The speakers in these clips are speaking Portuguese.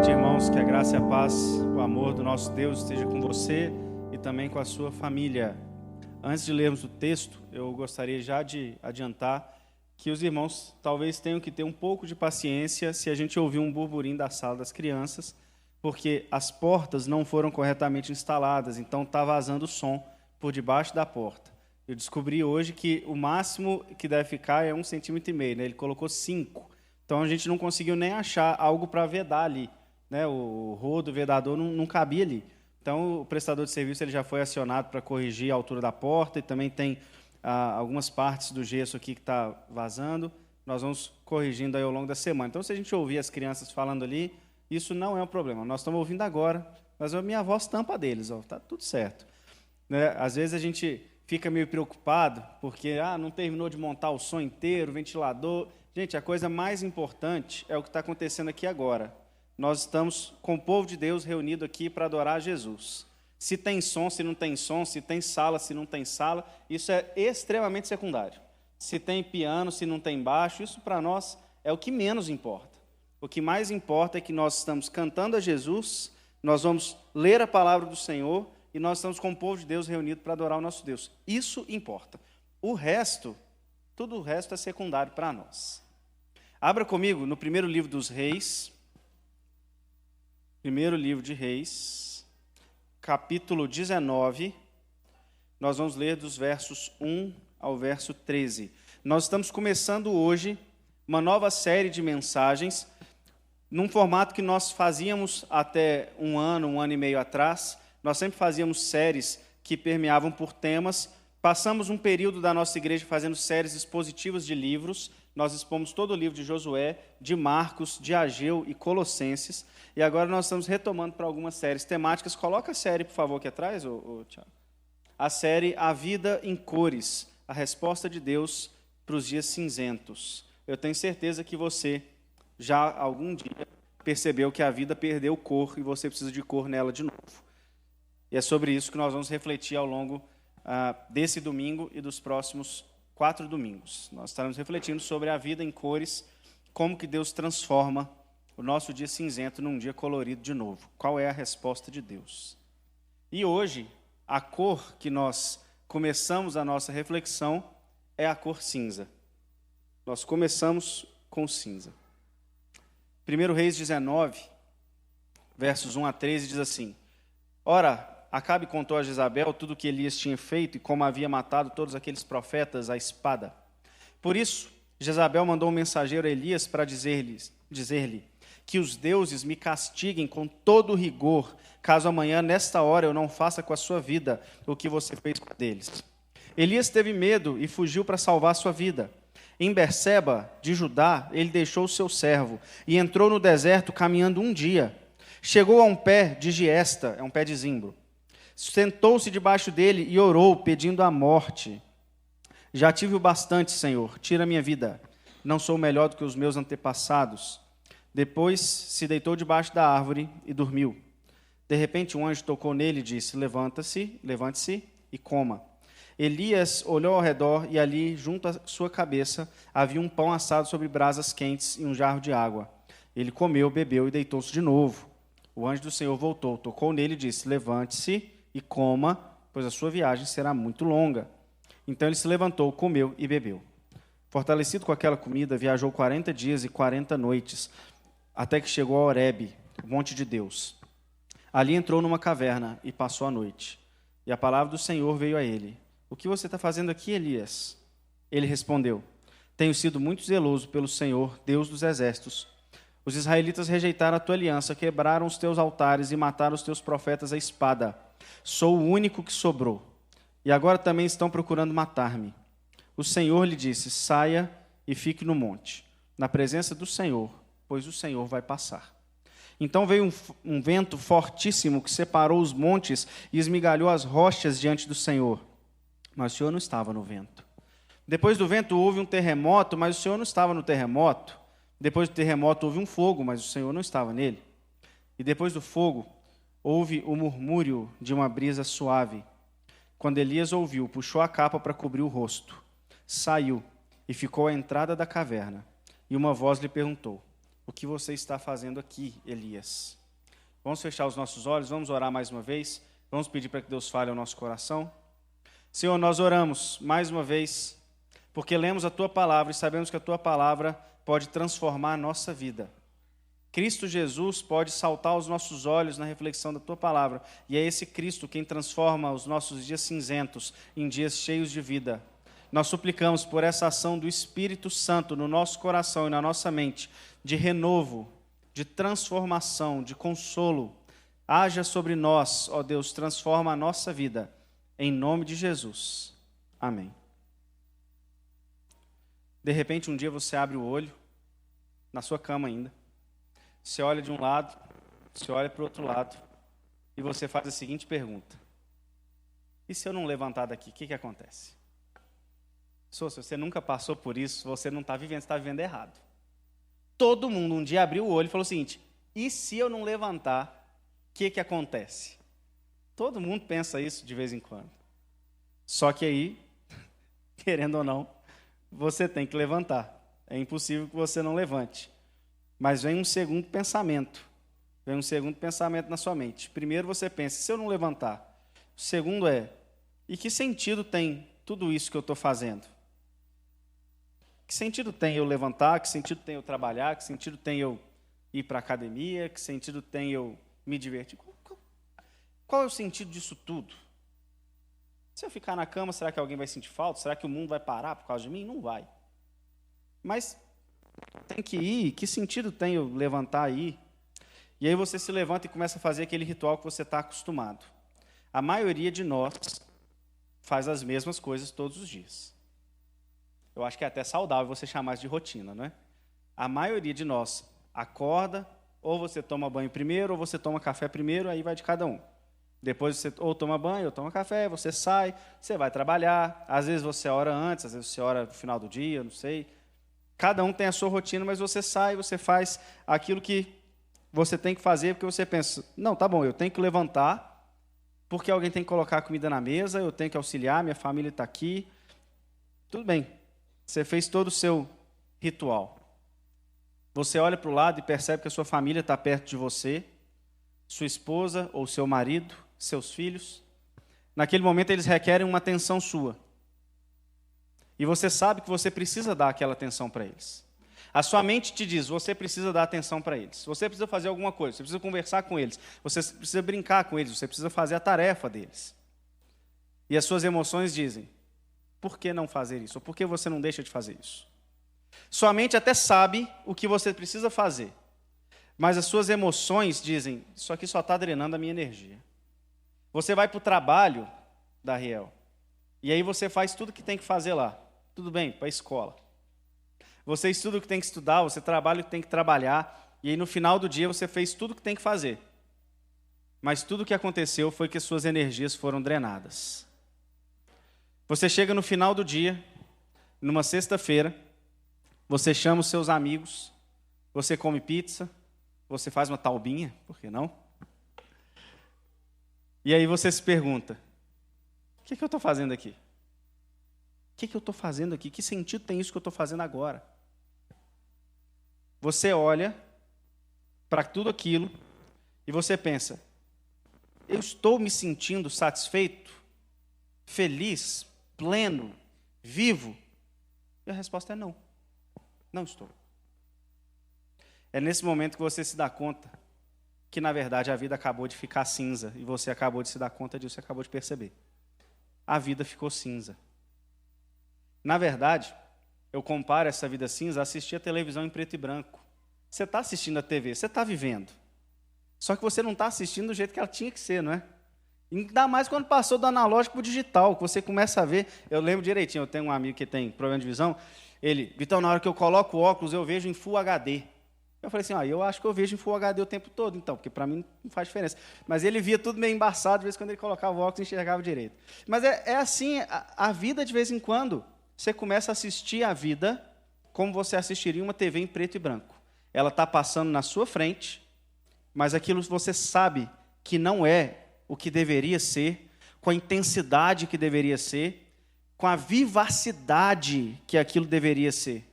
noite, irmãos. Que a graça e a paz, o amor do nosso Deus esteja com você e também com a sua família. Antes de lermos o texto, eu gostaria já de adiantar que os irmãos talvez tenham que ter um pouco de paciência se a gente ouvir um burburinho da sala das crianças, porque as portas não foram corretamente instaladas, então está vazando o som por debaixo da porta. Eu descobri hoje que o máximo que deve ficar é 1,5 centímetro, né? Ele colocou 5. Então a gente não conseguiu nem achar algo para vedar ali, né? O rodo, o vedador não cabia ali. Então o prestador de serviço ele já foi acionado para corrigir a altura da porta e também tem algumas partes do gesso aqui que está vazando. Nós vamos corrigindo aí ao longo da semana. Então se a gente ouvir as crianças falando ali, isso não é um problema. Nós estamos ouvindo agora, mas a minha voz tampa deles, está tudo certo. Né? Às vezes a gente fica meio preocupado porque não terminou de montar o som inteiro, o ventilador. Gente, a coisa mais importante é o que está acontecendo aqui agora. Nós estamos com o povo de Deus reunido aqui para adorar Jesus. Se tem som, se não tem som, se tem sala, se não tem sala, isso é extremamente secundário. Se tem piano, se não tem baixo, isso para nós é o que menos importa. O que mais importa é que nós estamos cantando a Jesus, nós vamos ler a palavra do Senhor e nós estamos com o povo de Deus reunido para adorar o nosso Deus. Isso importa. O resto, tudo o resto é secundário para nós. Abra comigo no primeiro livro dos Reis, primeiro livro de Reis, capítulo 19, nós vamos ler dos versos 1 ao verso 13. Nós estamos começando hoje uma nova série de mensagens, num formato que nós fazíamos até um ano e meio atrás. Nós sempre fazíamos séries que permeavam por temas. Passamos um período da nossa igreja fazendo séries expositivas de livros. Nós expomos todo o livro de Josué, de Marcos, de Ageu e Colossenses. E agora nós estamos retomando para algumas séries temáticas. Coloca a série, por favor, aqui atrás, Tiago. A série A Vida em Cores, a resposta de Deus para os dias cinzentos. Eu tenho certeza que você já algum dia percebeu que a vida perdeu cor e você precisa de cor nela de novo. E é sobre isso que nós vamos refletir ao longo desse domingo e dos próximos 4 domingos. Nós estaremos refletindo sobre a vida em cores, como que Deus transforma o nosso dia cinzento num dia colorido de novo. Qual é a resposta de Deus? E hoje, a cor que nós começamos a nossa reflexão é a cor cinza. Nós começamos com cinza. 1 Reis 19, versos 1 a 13, diz assim: Ora, Acabe contou a Jezabel tudo o que Elias tinha feito e como havia matado todos aqueles profetas à espada. Por isso, Jezabel mandou um mensageiro a Elias para dizer-lhe que os deuses me castiguem com todo rigor, caso amanhã, nesta hora, eu não faça com a sua vida o que você fez com a deles. Elias teve medo e fugiu para salvar sua vida. Em Berseba, de Judá, ele deixou o seu servo e entrou no deserto caminhando um dia. Chegou a um pé de giesta, é um pé de zimbro. Sentou-se debaixo dele e orou, pedindo a morte. Já tive o bastante, Senhor, tira minha vida. Não sou melhor do que os meus antepassados. Depois se deitou debaixo da árvore e dormiu. De repente um anjo tocou nele e disse: levante-se e coma. Elias olhou ao redor e ali, junto à sua cabeça, havia um pão assado sobre brasas quentes e um jarro de água. Ele comeu, bebeu e deitou-se de novo. O anjo do Senhor voltou, tocou nele e disse: levante-se e coma, pois a sua viagem será muito longa. Então ele se levantou, comeu e bebeu. Fortalecido com aquela comida, viajou 40 dias e 40 noites, até que chegou a Horebe, o monte de Deus. Ali entrou numa caverna e passou a noite. E a palavra do Senhor veio a ele: O que você está fazendo aqui, Elias? Ele respondeu: Tenho sido muito zeloso pelo Senhor, Deus dos exércitos. Os israelitas rejeitaram a tua aliança, quebraram os teus altares e mataram os teus profetas à espada. Sou o único que sobrou. E agora também estão procurando matar-me. O Senhor lhe disse: saia e fique no monte, na presença do Senhor, pois o Senhor vai passar. Então veio um vento fortíssimo que separou os montes e esmigalhou as rochas diante do Senhor. Mas o Senhor não estava no vento. Depois do vento houve um terremoto, mas o Senhor não estava no terremoto. Depois do terremoto houve um fogo, mas o Senhor não estava nele. E depois do fogo houve o murmúrio de uma brisa suave. Quando Elias ouviu, puxou a capa para cobrir o rosto. Saiu e ficou à entrada da caverna. E uma voz lhe perguntou: o que você está fazendo aqui, Elias? Vamos fechar os nossos olhos, vamos orar mais uma vez, vamos pedir para que Deus fale ao nosso coração. Senhor, nós oramos mais uma vez, porque lemos a Tua palavra e sabemos que a Tua palavra pode transformar a nossa vida. Cristo Jesus pode saltar aos nossos olhos na reflexão da Tua palavra, e é esse Cristo quem transforma os nossos dias cinzentos em dias cheios de vida. Nós suplicamos por essa ação do Espírito Santo no nosso coração e na nossa mente, de renovo, de transformação, de consolo. Haja sobre nós, ó Deus, transforma a nossa vida, em nome de Jesus. Amém. De repente, um dia você abre o olho, na sua cama ainda, você olha de um lado, você olha para o outro lado, e você faz a seguinte pergunta: e se eu não levantar daqui, o que acontece? Se você nunca passou por isso, você não está vivendo, você está vivendo errado. Todo mundo um dia abriu o olho e falou o seguinte: e se eu não levantar, o que acontece? Todo mundo pensa isso de vez em quando. Só que aí, querendo ou não, você tem que levantar. É impossível que você não levante. Mas vem um segundo pensamento. Vem um segundo pensamento na sua mente. Primeiro você pensa: se eu não levantar? O segundo é: e que sentido tem tudo isso que eu estou fazendo? Que sentido tem eu levantar? Que sentido tem eu trabalhar? Que sentido tem eu ir para a academia? Que sentido tem eu me divertir? Qual é o sentido disso tudo? Se eu ficar na cama, será que alguém vai sentir falta? Será que o mundo vai parar por causa de mim? Não vai. Mas tem que ir. Que sentido tem eu levantar aí? E aí você se levanta e começa a fazer aquele ritual que você está acostumado. A maioria de nós faz as mesmas coisas todos os dias. Eu acho que é até saudável você chamar isso de rotina, não é? A maioria de nós acorda, ou você toma banho primeiro, ou você toma café primeiro, aí vai de cada um. Depois você ou toma banho, ou toma café, você sai, você vai trabalhar. Às vezes você ora antes, às vezes você ora no final do dia, não sei. Cada um tem a sua rotina, mas você sai, você faz aquilo que você tem que fazer, porque você pensa: não, tá bom, eu tenho que levantar, porque alguém tem que colocar a comida na mesa, eu tenho que auxiliar, minha família está aqui. Tudo bem, você fez todo o seu ritual. Você olha para o lado e percebe que a sua família está perto de você, sua esposa ou seu marido, seus filhos. Naquele momento eles requerem uma atenção sua. E você sabe que você precisa dar aquela atenção para eles. A sua mente te diz: você precisa dar atenção para eles. Você precisa fazer alguma coisa, você precisa conversar com eles, você precisa brincar com eles, você precisa fazer a tarefa deles. E as suas emoções dizem: por que não fazer isso? Ou por que você não deixa de fazer isso? Sua mente até sabe o que você precisa fazer, mas as suas emoções dizem: isso aqui só está drenando a minha energia. Você vai para o trabalho, Dariel, e aí você faz tudo que tem que fazer lá. Tudo bem, para a escola. Você estuda o que tem que estudar, você trabalha o que tem que trabalhar, e aí no final do dia você fez tudo o que tem que fazer. Mas tudo o que aconteceu foi que as suas energias foram drenadas. Você chega no final do dia, numa sexta-feira, você chama os seus amigos, você come pizza, você faz uma taubinha, por que não? E aí você se pergunta: o que eu estou fazendo aqui? O que eu estou fazendo aqui? Que sentido tem isso que eu estou fazendo agora? Você olha para tudo aquilo e você pensa: eu estou me sentindo satisfeito, feliz, pleno, vivo? E a resposta é não. Não estou. É nesse momento que você se dá conta que, na verdade, a vida acabou de ficar cinza e você acabou de se dar conta disso, você acabou de perceber. A vida ficou cinza. Na verdade, eu comparo essa vida cinza a assistir a televisão em preto e branco. Você está assistindo a TV, você está vivendo. Só que você não está assistindo do jeito que ela tinha que ser, não é? Ainda mais quando passou do analógico para o digital, que você começa a ver. Eu lembro direitinho, eu tenho um amigo que tem problema de visão. Ele: Vitão, na hora que eu coloco o óculos, eu vejo em Full HD. Eu falei assim: eu acho que eu vejo em Full HD o tempo todo, então, porque para mim não faz diferença. Mas ele via tudo meio embaçado, de vez em quando ele colocava o óculos e enxergava direito. Mas é assim, a vida de vez em quando. Você começa a assistir a vida como você assistiria uma TV em preto e branco. Ela está passando na sua frente, mas aquilo você sabe que não é o que deveria ser, com a intensidade que deveria ser, com a vivacidade que aquilo deveria ser.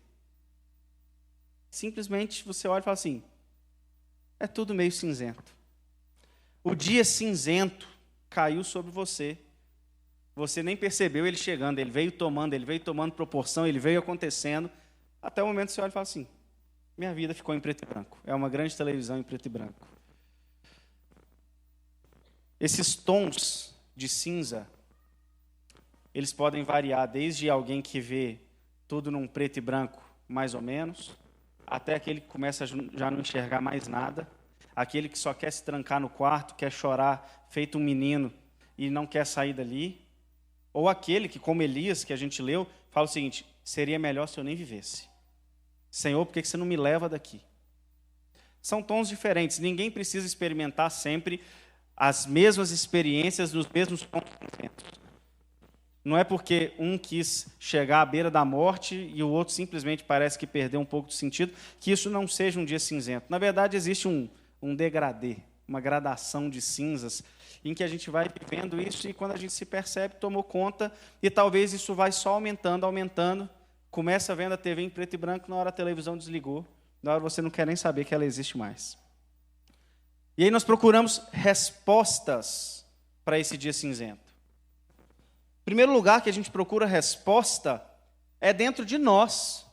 Simplesmente você olha e fala assim, é tudo meio cinzento. O dia cinzento caiu sobre você. Você nem percebeu ele chegando, ele veio tomando proporção, ele veio acontecendo, até o momento que você olha e fala assim, minha vida ficou em preto e branco. É uma grande televisão em preto e branco. Esses tons de cinza, eles podem variar desde alguém que vê tudo num preto e branco, mais ou menos, até aquele que começa a já não enxergar mais nada, aquele que só quer se trancar no quarto, quer chorar feito um menino e não quer sair dali, ou aquele que, como Elias, que a gente leu, fala o seguinte, seria melhor se eu nem vivesse. Senhor, por que você não me leva daqui? São tons diferentes, ninguém precisa experimentar sempre as mesmas experiências nos mesmos tons diferentes. Não é porque um quis chegar à beira da morte e o outro simplesmente parece que perdeu um pouco de sentido, que isso não seja um dia cinzento. Na verdade, existe um degradê, uma gradação de cinzas, em que a gente vai vivendo isso e quando a gente se percebe, tomou conta, e talvez isso vai só aumentando, começa vendo a TV em preto e branco, na hora a televisão desligou, na hora você não quer nem saber que ela existe mais. E aí nós procuramos respostas para esse dia cinzento. O primeiro lugar que a gente procura resposta é dentro de nós.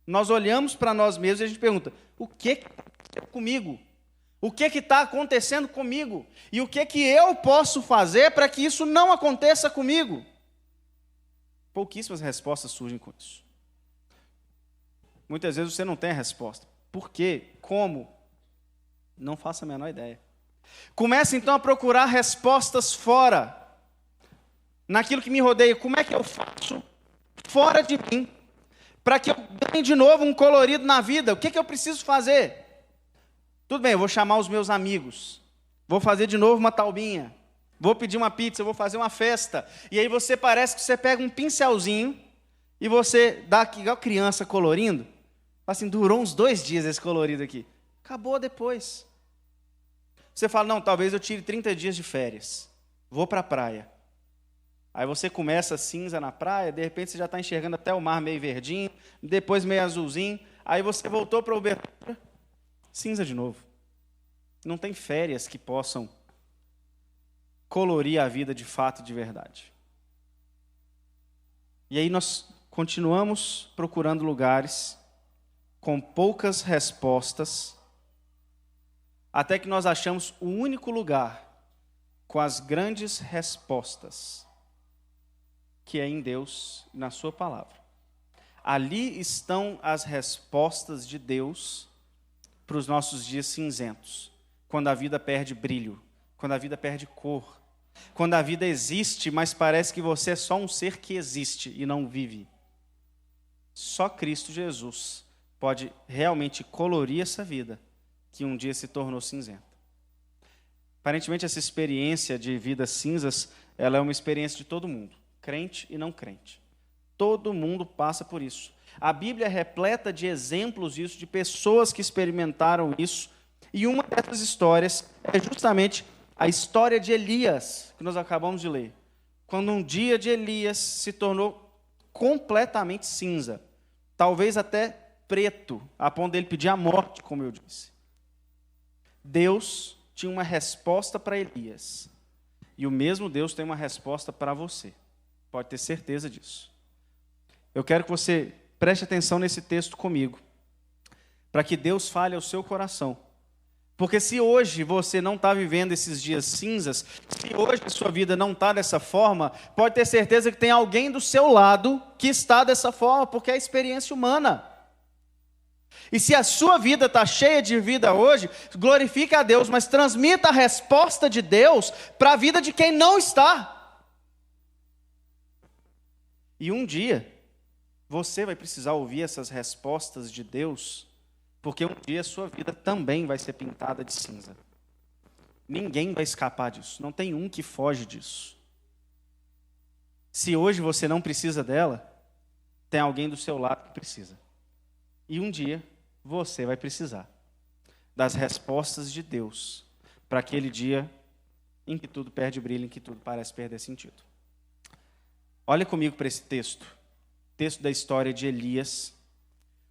Nós olhamos para nós mesmos e a gente pergunta, o que aconteceu comigo? O que está acontecendo comigo? E o que eu posso fazer para que isso não aconteça comigo? Pouquíssimas respostas surgem com isso. Muitas vezes você não tem a resposta. Por quê? Como? Não faço a menor ideia. Comece então a procurar respostas fora. Naquilo que me rodeia. Como é que eu faço fora de mim? Para que eu ganhe de novo um colorido na vida. O que eu preciso fazer? Tudo bem, eu vou chamar os meus amigos. Vou fazer de novo uma taubinha. Vou pedir uma pizza, vou fazer uma festa. E aí você parece que você pega um pincelzinho e você dá aqui, igual criança colorindo. Assim, durou uns 2 dias esse colorido aqui. Acabou depois. Você fala, não, talvez eu tire 30 dias de férias. Vou para a praia. Aí você começa cinza na praia, de repente você já está enxergando até o mar meio verdinho, depois meio azulzinho. Aí você voltou para a Uberlândia, cinza de novo. Não tem férias que possam colorir a vida de fato e de verdade. E aí nós continuamos procurando lugares com poucas respostas, até que nós achamos o único lugar com as grandes respostas, que é em Deus e na sua palavra. Ali estão as respostas de Deus para os nossos dias cinzentos, quando a vida perde brilho, quando a vida perde cor, quando a vida existe, mas parece que você é só um ser que existe e não vive. Só Cristo Jesus pode realmente colorir essa vida que um dia se tornou cinzenta. Aparentemente, essa experiência de vidas cinzas, ela é uma experiência de todo mundo, crente e não crente. Todo mundo passa por isso. A Bíblia é repleta de exemplos disso, de pessoas que experimentaram isso, e uma dessas histórias é justamente a história de Elias, que nós acabamos de ler. Quando um dia de Elias se tornou completamente cinza, talvez até preto, a ponto dele pedir a morte, como eu disse. Deus tinha uma resposta para Elias, e o mesmo Deus tem uma resposta para você, pode ter certeza disso. Eu quero que você preste atenção nesse texto comigo, para que Deus fale ao seu coração. Porque se hoje você não está vivendo esses dias cinzas, se hoje a sua vida não está dessa forma, pode ter certeza que tem alguém do seu lado que está dessa forma, porque é a experiência humana. E se a sua vida está cheia de vida hoje, glorifique a Deus, mas transmita a resposta de Deus para a vida de quem não está. E um dia, você vai precisar ouvir essas respostas de Deus, porque um dia a sua vida também vai ser pintada de cinza. Ninguém vai escapar disso, não tem um que foge disso. Se hoje você não precisa dela, tem alguém do seu lado que precisa. E um dia você vai precisar das respostas de Deus para aquele dia em que tudo perde brilho, em que tudo parece perder sentido. Olha comigo para esse texto da história de Elias.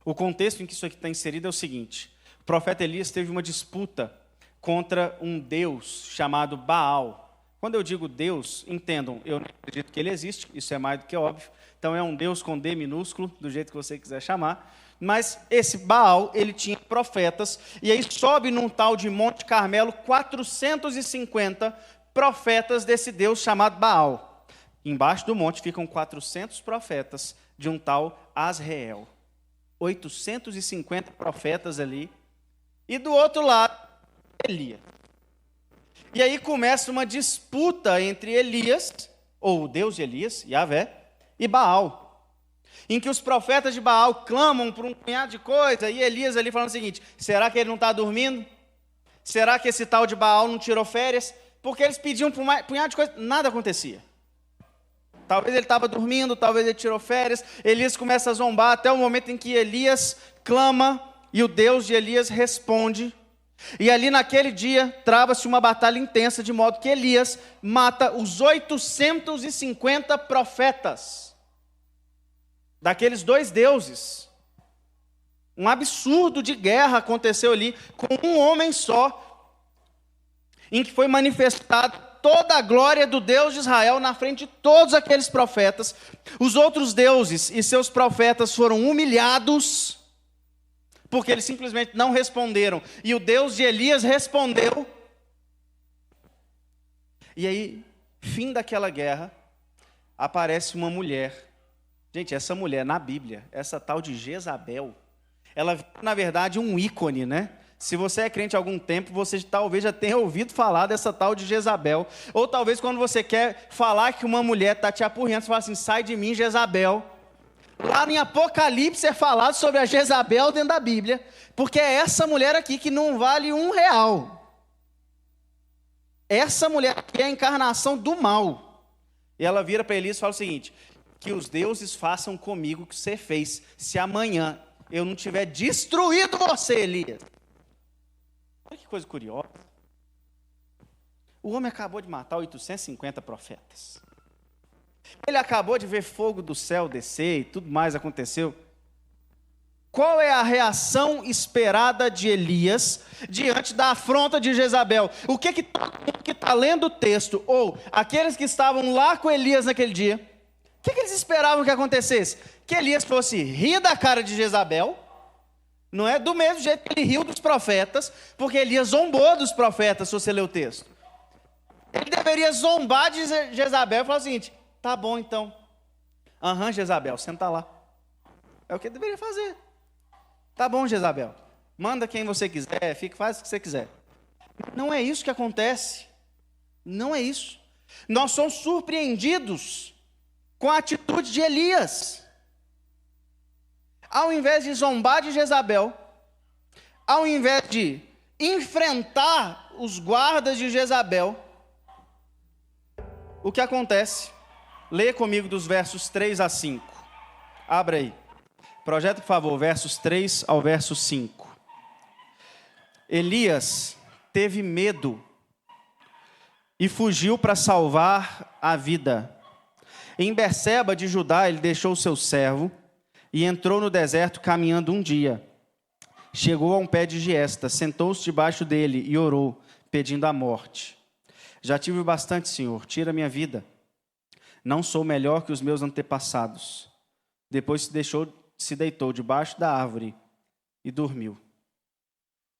O contexto em que isso aqui está inserido é o seguinte: o profeta Elias teve uma disputa contra um deus chamado Baal. Quando eu digo Deus, entendam, eu não acredito que ele existe, isso é mais do que óbvio. Então é um Deus com D minúsculo, do jeito que você quiser chamar. Mas esse Baal, ele tinha profetas, e aí sobe num tal de Monte Carmelo 450 profetas desse Deus chamado Baal. Embaixo do monte ficam 400 profetas de um tal Asreel. 850 profetas ali. E do outro lado, Elias. E aí começa uma disputa entre Elias, ou o Deus de Elias, Yahvé, e Baal, em que os profetas de Baal clamam por um punhado de coisa, e Elias ali falando o seguinte: será que ele não está dormindo? Será que esse tal de Baal não tirou férias? Porque eles pediam por um punhado de coisa, nada acontecia. Talvez ele estava dormindo, talvez ele tirou férias. Elias começa a zombar até o momento em que Elias clama, e o Deus de Elias responde. E ali naquele dia trava-se uma batalha intensa, de modo que Elias mata os 850 profetas daqueles dois deuses. Um absurdo de guerra aconteceu ali com um homem só, em que foi manifestada toda a glória do Deus de Israel na frente de todos aqueles profetas. Os outros deuses e seus profetas foram humilhados, porque eles simplesmente não responderam. E o Deus de Elias respondeu. E aí, fim daquela guerra, aparece uma mulher. Gente, essa mulher na Bíblia, essa tal de Jezabel, ela é, na verdade, um ícone, né? Se você é crente há algum tempo, você talvez já tenha ouvido falar dessa tal de Jezabel. Ou talvez quando você quer falar que uma mulher está te apurrando, você fala assim: sai de mim, Jezabel. Lá em Apocalipse é falado sobre a Jezabel dentro da Bíblia, porque é essa mulher aqui que não vale R$1. Essa mulher aqui é a encarnação do mal. E ela vira para Elias e fala o seguinte: que os deuses façam comigo o que você fez, se amanhã eu não tiver destruído você, Elias. Olha que coisa curiosa. O homem acabou de matar 850 profetas. Ele acabou de ver fogo do céu descer e tudo mais aconteceu. Qual é a reação esperada de Elias diante da afronta de Jezabel? O que está lendo o texto, ou aqueles que estavam lá com Elias naquele dia, o que eles esperavam que acontecesse? Que Elias fosse rir da cara de Jezabel, não é? Do mesmo jeito que ele riu dos profetas, porque Elias zombou dos profetas, se você ler o texto. Ele deveria zombar de Jezabel e falar o seguinte: tá bom então. Jezabel, senta lá. É o que ele deveria fazer. Tá bom, Jezabel. Manda quem você quiser, faz o que você quiser. Não é isso que acontece. Não é isso. Nós somos surpreendidos com a atitude de Elias. Ao invés de zombar de Jezabel, ao invés de enfrentar os guardas de Jezabel, o que acontece? Lê comigo dos versos 3 a 5. Abra aí. Projeta, por favor, versos 3 ao verso 5. Elias teve medo e fugiu para salvar a vida. Em Berseba de Judá, ele deixou seu servo e entrou no deserto caminhando um dia. Chegou a um pé de giesta, sentou-se debaixo dele e orou, pedindo a morte. Já tive bastante, Senhor, tira minha vida. Não sou melhor que os meus antepassados. Depois se deitou debaixo da árvore e dormiu.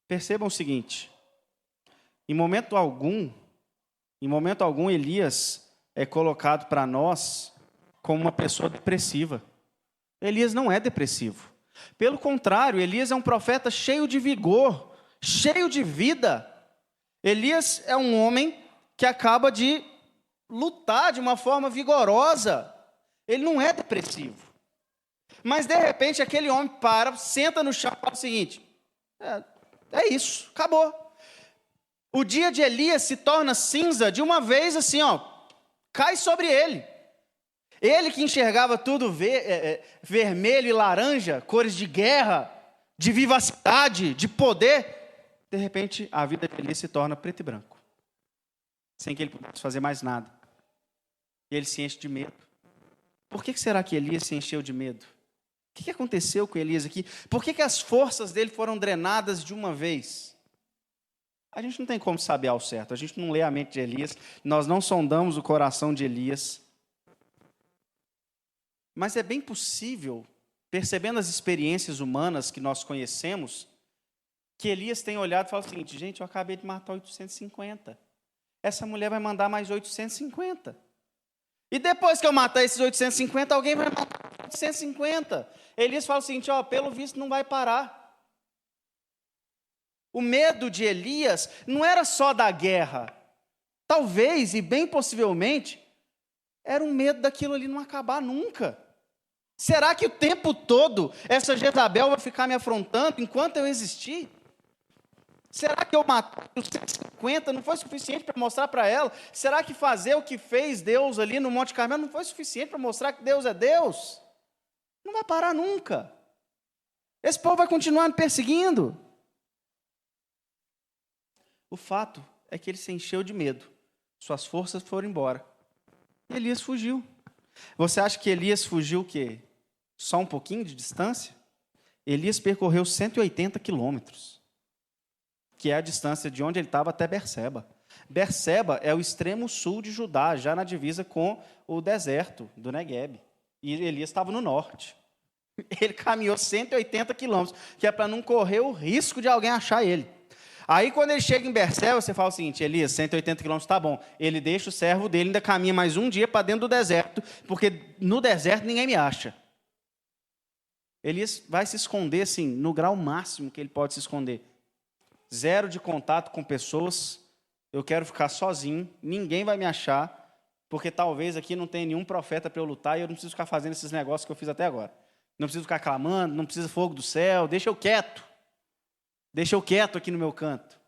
Percebam o seguinte: em momento algum, Elias é colocado para nós como uma pessoa depressiva. Elias não é depressivo. Pelo contrário, Elias é um profeta cheio de vigor, cheio de vida. Elias é um homem que acaba de lutar de uma forma vigorosa. Ele não é depressivo. Mas, de repente, aquele homem para, senta no chão e fala o seguinte: é isso, acabou. O dia de Elias se torna cinza de uma vez assim, cai sobre ele. Ele que enxergava tudo vermelho e laranja, cores de guerra, de vivacidade, de poder, de repente a vida de Elias se torna preto e branco, sem que ele pudesse fazer mais nada. E ele se enche de medo. Por que será que Elias se encheu de medo? que aconteceu com Elias aqui? Por que as forças dele foram drenadas de uma vez? A gente não tem como saber ao certo, a gente não lê a mente de Elias, nós não sondamos o coração de Elias. Mas é bem possível, percebendo as experiências humanas que nós conhecemos, que Elias tem olhado e falado o seguinte: gente, eu acabei de matar 850. Essa mulher vai mandar mais 850. E depois que eu matar esses 850, alguém vai matar 850. Elias fala o seguinte: pelo visto não vai parar. O medo de Elias não era só da guerra. Talvez, e bem possivelmente, era um medo daquilo ali não acabar nunca. Será que o tempo todo essa Jezabel vai ficar me afrontando enquanto eu existir? Será que eu matar os 150 não foi suficiente para mostrar para ela? Será que fazer o que fez Deus ali no Monte Carmelo não foi suficiente para mostrar que Deus é Deus? Não vai parar nunca. Esse povo vai continuar me perseguindo. O fato é que ele se encheu de medo. Suas forças foram embora. E Elias fugiu. Você acha que Elias fugiu o quê? Só um pouquinho de distância? Elias percorreu 180 quilômetros, que é a distância de onde ele estava até Berseba. Berseba é o extremo sul de Judá, já na divisa com o deserto do Negueb. E Elias estava no norte. Ele caminhou 180 quilômetros, que é para não correr o risco de alguém achar ele. Aí, quando ele chega em Berseba, você fala o seguinte: Elias, 180 quilômetros está bom. Ele deixa o servo dele, ainda caminha mais um dia para dentro do deserto, porque no deserto ninguém me acha. Elias vai se esconder, assim, no grau máximo que ele pode se esconder. Zero de contato com pessoas, eu quero ficar sozinho, ninguém vai me achar, porque talvez aqui não tenha nenhum profeta para eu lutar e eu não preciso ficar fazendo esses negócios que eu fiz até agora. Não preciso ficar clamando, não precisa fogo do céu, deixa eu quieto. Deixa eu quieto aqui no meu canto.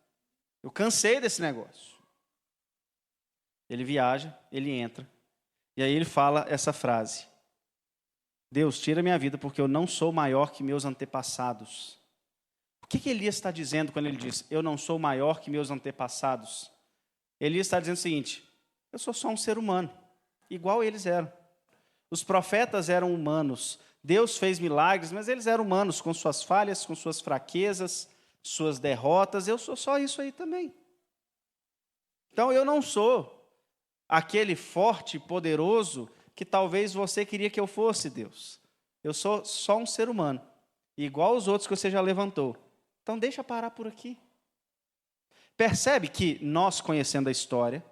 Eu cansei desse negócio. Ele viaja, ele entra, e aí ele fala essa frase: Deus, tira minha vida, porque eu não sou maior que meus antepassados. O que Elias está dizendo quando ele diz, eu não sou maior que meus antepassados? Elias está dizendo o seguinte: eu sou só um ser humano, igual eles eram. Os profetas eram humanos, Deus fez milagres, mas eles eram humanos, com suas falhas, com suas fraquezas, suas derrotas. Eu sou só isso aí também. Então eu não sou aquele forte, poderoso que talvez você queria que eu fosse, Deus. Eu sou só um ser humano, igual os outros que você já levantou. Então deixa parar por aqui. Percebe que nós, conhecendo a história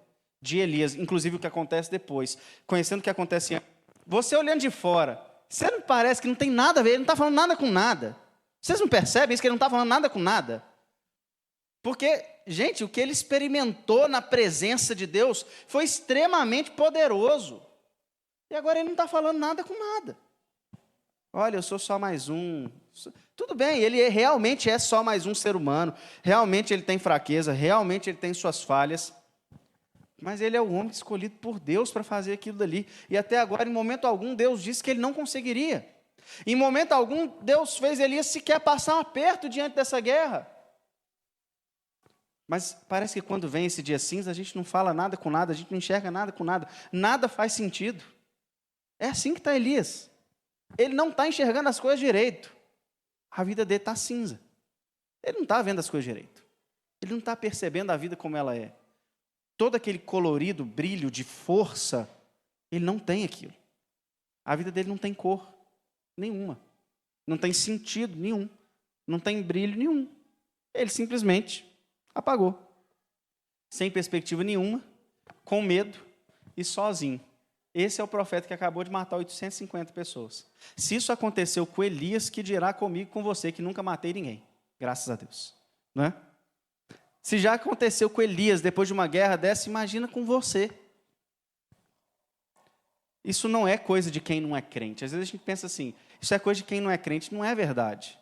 de Elias, inclusive o que acontece depois, conhecendo o que acontece antes, você olhando de fora, você não parece que não tem nada a ver, ele não está falando nada com nada. Vocês não percebem isso, que ele não está falando nada com nada? Porque, gente, o que ele experimentou na presença de Deus foi extremamente poderoso. E agora ele não está falando nada com nada. Olha, eu sou só mais um. Tudo bem, ele realmente é só mais um ser humano. Realmente ele tem fraqueza, realmente ele tem suas falhas. Mas ele é o homem escolhido por Deus para fazer aquilo dali. E até agora, em momento algum, Deus disse que ele não conseguiria. Em momento algum, Deus fez Elias sequer passar um aperto diante dessa guerra. Mas parece que quando vem esse dia cinza, a gente não fala nada com nada, a gente não enxerga nada com nada. Nada faz sentido. É assim que está Elias. Ele não está enxergando as coisas direito. A vida dele está cinza. Ele não está vendo as coisas direito. Ele não está percebendo a vida como ela é. Todo aquele colorido, brilho de força, ele não tem aquilo. A vida dele não tem cor nenhuma. Não tem sentido nenhum. Não tem brilho nenhum. Ele simplesmente apagou. Sem perspectiva nenhuma, com medo e sozinho. Esse é o profeta que acabou de matar 850 pessoas. Se isso aconteceu com Elias, que dirá comigo, com você, que nunca matei ninguém. Graças a Deus. Não é? Se já aconteceu com Elias, depois de uma guerra dessa, imagina com você. Isso não é coisa de quem não é crente. Às vezes a gente pensa assim, isso é coisa de quem não é crente. Não é verdade.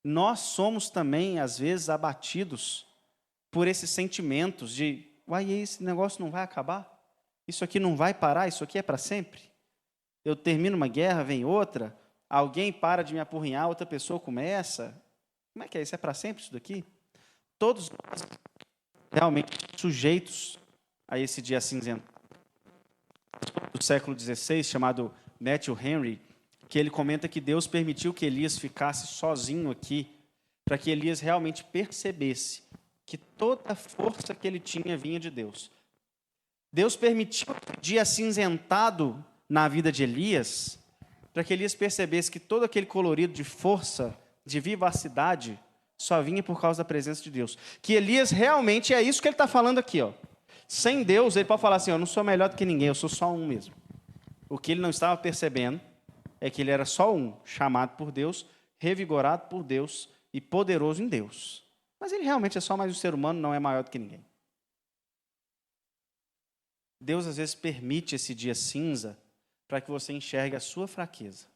Nós somos também, às vezes, abatidos por esses sentimentos de, uai, esse negócio não vai acabar? Isso aqui não vai parar? Isso aqui é para sempre? Eu termino uma guerra, vem outra, alguém para de me apurrinhar, outra pessoa começa. Como é que é? Isso é para sempre isso daqui? Todos nós realmente sujeitos a esse dia cinzento. Do século XVI, chamado Matthew Henry, que ele comenta que Deus permitiu que Elias ficasse sozinho aqui, para que Elias realmente percebesse que toda a força que ele tinha vinha de Deus. Deus permitiu um dia acinzentado na vida de Elias, para que Elias percebesse que todo aquele colorido de força, de vivacidade, só vinha por causa da presença de Deus. Que Elias realmente, é isso que ele está falando aqui, ó. Sem Deus, ele pode falar assim, eu não sou melhor do que ninguém, eu sou só um mesmo. O que ele não estava percebendo é que ele era só um, chamado por Deus, revigorado por Deus e poderoso em Deus. Mas ele realmente é só mais um ser humano, não é maior do que ninguém. Deus às vezes permite esse dia cinza para que você enxergue a sua fraqueza.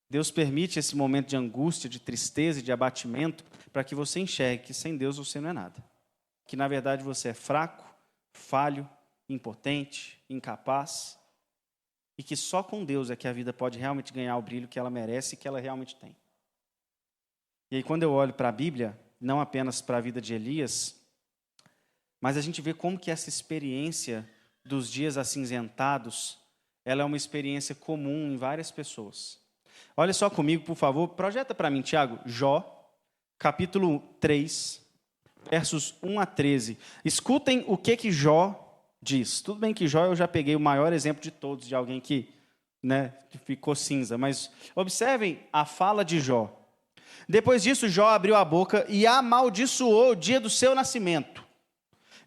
Deus permite esse momento de angústia, de tristeza e de abatimento para que você enxergue que sem Deus você não é nada. Que na verdade você é fraco, falho, impotente, incapaz e que só com Deus é que a vida pode realmente ganhar o brilho que ela merece e que ela realmente tem. E aí quando eu olho para a Bíblia, não apenas para a vida de Elias, mas a gente vê como que essa experiência dos dias acinzentados, ela é uma experiência comum em várias pessoas. Olha só comigo, por favor, projeta para mim, Tiago, Jó, capítulo 3, versos 1 a 13. Escutem o que Jó diz. Tudo bem que Jó eu já peguei o maior exemplo de todos, de alguém que ficou cinza, mas observem a fala de Jó. Depois disso, Jó abriu a boca e amaldiçoou o dia do seu nascimento,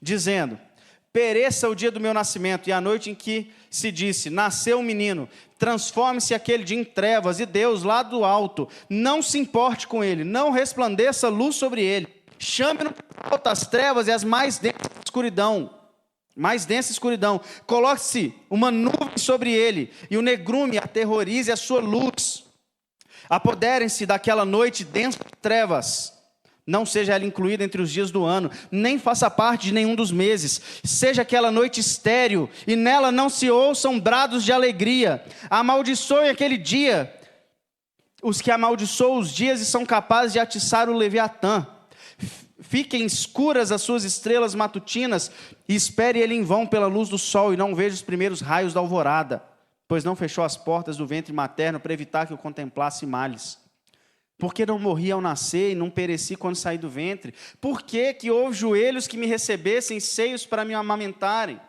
dizendo: pereça o dia do meu nascimento e a noite em que se disse, nasceu um menino, transforme-se aquele dia em trevas, e Deus lá do alto não se importe com ele, não resplandeça luz sobre ele, chame-no as trevas e as mais densa escuridão, coloque-se uma nuvem sobre ele, e o negrume aterrorize a sua luz, apoderem-se daquela noite densa de trevas, não seja ela incluída entre os dias do ano, nem faça parte de nenhum dos meses. Seja aquela noite estéril, e nela não se ouçam brados de alegria. Amaldiçoe aquele dia os que amaldiçoam os dias e são capazes de atiçar o Leviatã. Fiquem escuras as suas estrelas matutinas, e espere ele em vão pela luz do sol, e não veja os primeiros raios da alvorada, pois não fechou as portas do ventre materno para evitar que eu contemplasse males. Por que não morri ao nascer e não pereci quando saí do ventre? Por que houve joelhos que me recebessem, seios para me amamentarem?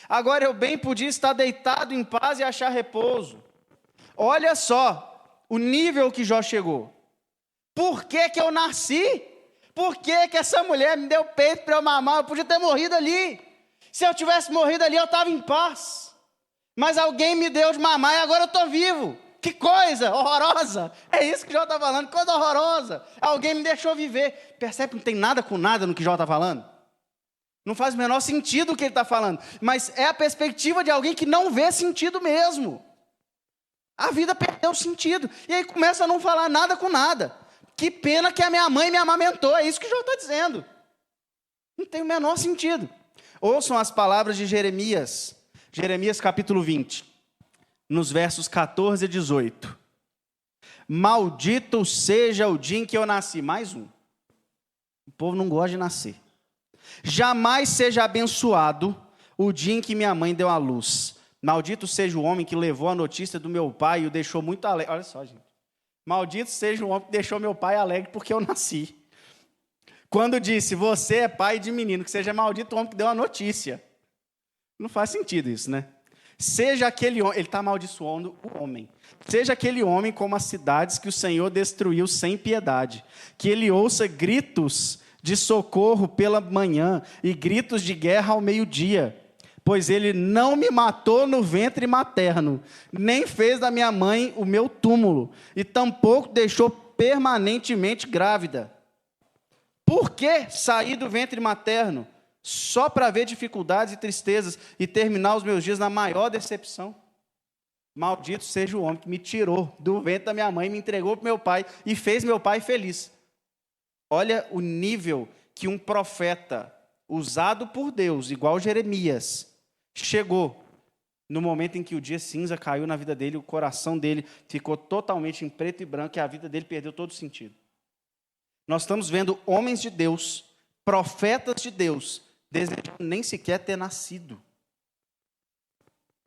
Agora eu bem podia estar deitado em paz e achar repouso. Olha só o nível que Jó chegou. Por que eu nasci? Por que essa mulher me deu peito para eu mamar? Eu podia ter morrido ali. Se eu tivesse morrido ali, eu estava em paz. Mas alguém me deu de mamar e agora eu estou vivo. Que coisa horrorosa. É isso que Jó está falando, coisa horrorosa. Alguém me deixou viver. Percebe que não tem nada com nada no que Jó está falando? Não faz o menor sentido o que ele está falando. Mas é a perspectiva de alguém que não vê sentido mesmo. A vida perdeu sentido. E aí começa a não falar nada com nada. Que pena que a minha mãe me amamentou. É isso que Jó está dizendo. Não tem o menor sentido. Ouçam as palavras de Jeremias. Jeremias capítulo 20. Nos versos 14 e 18. Maldito seja o dia em que eu nasci. Mais um. O povo não gosta de nascer. Jamais seja abençoado o dia em que minha mãe deu à luz. Maldito seja o homem que levou a notícia do meu pai e o deixou muito alegre. Olha só, gente. Maldito seja o homem que deixou meu pai alegre porque eu nasci. Quando disse, você é pai de menino, que seja maldito o homem que deu a notícia. Não faz sentido isso, né? Seja aquele homem, ele está amaldiçoando o homem. Seja aquele homem como as cidades que o Senhor destruiu sem piedade. Que ele ouça gritos de socorro pela manhã e gritos de guerra ao meio-dia. Pois ele não me matou no ventre materno, nem fez da minha mãe o meu túmulo, e tampouco deixou permanentemente grávida. Por que sair do ventre materno? Só para ver dificuldades e tristezas e terminar os meus dias na maior decepção. Maldito seja o homem que me tirou do ventre da minha mãe, me entregou para meu pai e fez meu pai feliz. Olha o nível que um profeta usado por Deus, igual Jeremias, chegou no momento em que o dia cinza caiu na vida dele, o coração dele ficou totalmente em preto e branco e a vida dele perdeu todo o sentido. Nós estamos vendo homens de Deus, profetas de Deus, desejando nem sequer ter nascido.